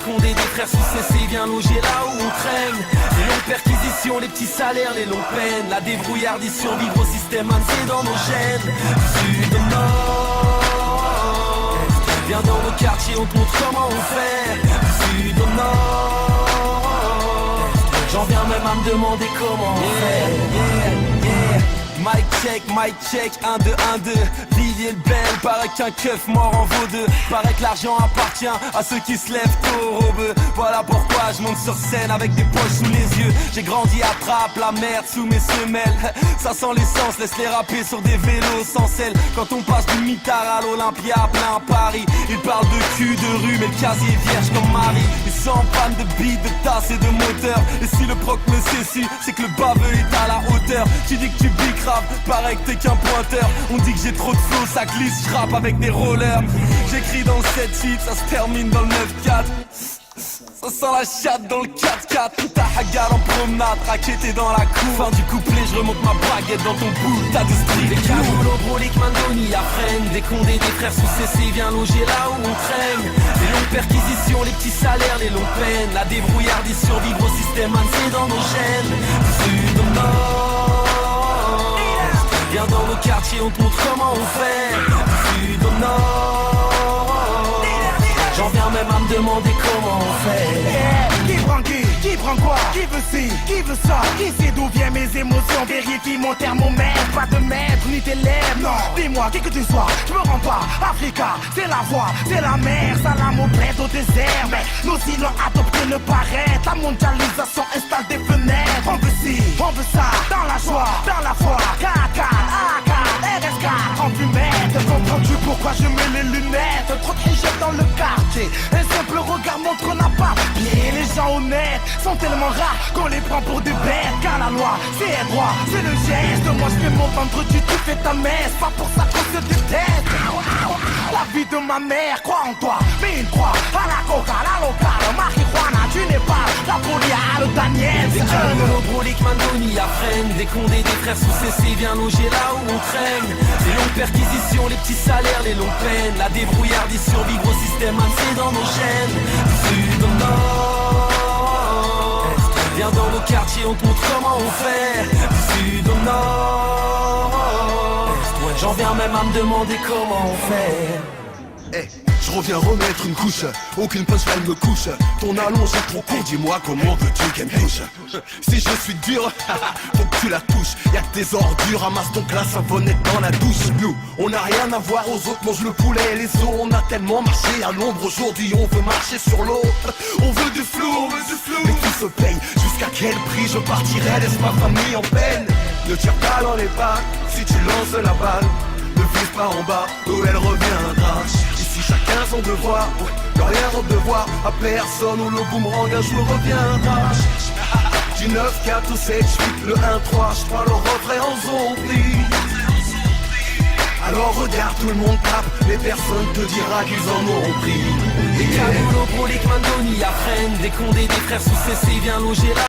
Condé, des frères sous CC, viens loger là où on traîne. Les longues perquisitions, les petits salaires, les longues peines. La débrouillardise, survivre au système, c'est dans nos gènes. Sud au nord, viens dans nos quartiers, on te montre comment on fait. Sud au nord, j'en viens même à me demander comment on fait. Mic check, 1, 2, 1, 2. Villiers le bel, paraît qu'un keuf mort en vaut deux. Paraît que l'argent appartient à ceux qui se lèvent tôt au rebeu. Voilà pourquoi je monte sur scène avec des poches sous les yeux. J'ai grandi à Trappes, la merde sous mes semelles. Ça sent l'essence, laisse les rapper sur des vélos sans selle. Quand on passe du mitard à l'Olympia, plein à Paris. Ils parlent de cul, de rue, mais le casier est vierge comme Marie. Ils sont en panne de beat, de tasse et de moteur. Et si le proc me saisit, c'est que le baveux est à la hauteur. Tu dis que tu bicraves, pareil que t'es qu'un pointeur. On dit que j'ai trop de flow, ça glisse, j'rappe avec des rollers. J'écris dans le 7-8, ça se termine dans le 9-4. Ça sent la chatte dans le 4-4. Tout à Hagar en promenade, raquetté dans la cour. Fin du couplet, je remonte ma baguette dans ton bout. T'as de street, des cagoules, Brolic, Mandoni, à freine. Des Condés, des frères sous CC, viens loger là où on traîne. Les longues perquisitions, les petits salaires, les longues peines. La débrouillardise, survivre au système, c'est dans nos gènes. Sud au nord, viens dans nos quartiers, on te montre comment on fait. Sud au nord, j'en viens même à me demander comment on fait. Qui prend qui prend quoi, qui veut ci, qui veut ça, qui sait d'où viennent mes émotions, vérifie mon thermomètre, pas de maître ni d'élève, non, dis-moi qui que tu sois, je me rends pas, Africa, c'est la voie, c'est la mer, salam au bled au désert, mais nos îles ont adopté le paraître, la mondialisation installe des fenêtres, on veut ci, on veut ça, dans la joie, dans la foi, K4, AK, RSK, en fumette, comprends-tu pourquoi je mets les lunettes, trop de hijab dans le quartier, un simple regard montre qu'on n'a pas pied, les gens honnêtes sont tellement rares qu'on les prend pour des bêtes. Car la loi, c'est droit, c'est le geste. Moi je fais mon vendredi, tu fais ta messe. Pas pour ça qu'on se déteste. La vie de ma mère, crois en toi, mets une croix à la coca, la locale, marijuana, tu n'es pas la polia, le Daniel. Des cagoules, Brolic, Mandoni, à freine. Des Condés, des frères sous CC, viens loger là où on traîne. Les longues perquisitions, les petits salaires, les longues peines. La débrouillardise, survivre au système, c'est dans nos gènes. Sud au nord, viens dans nos quartiers, on te montre comment on fait. Sud au nord, j'en viens même à me demander comment on fait. Hey, je reviens remettre une couche, aucune punchline me couche. Ton allonge est trop court, dis-moi comment veux-tu qu'elle me touche. Si je suis dur, faut que tu la touches. Y'a que tes ordures, ramasse ton glace savonnette dans la douche. Nous, on n'a rien à voir, aux autres mangent le poulet et les os. On a tellement marché à l'ombre, aujourd'hui on veut marcher sur l'eau. On veut du flou, mais tout se paye. Jusqu'à quel prix je partirai, laisse ma famille en peine. Ne tire pas dans les bacs, si tu lances la balle. Ne vise pas en bas, d'où elle reviendra. Ici chacun son devoir, ouais, rien au devoir à personne où le boomerang un jour reviendra. Du 9-4 ou 7-8, le 1-3, je crois le refrain en zombie. Alors regarde, tout le monde tape, mais personne te dira qu'ils en ont pris. Des cagoules, Brolic, Mandoni, à freine. Des Condés, des frères sous CC, viens loger là.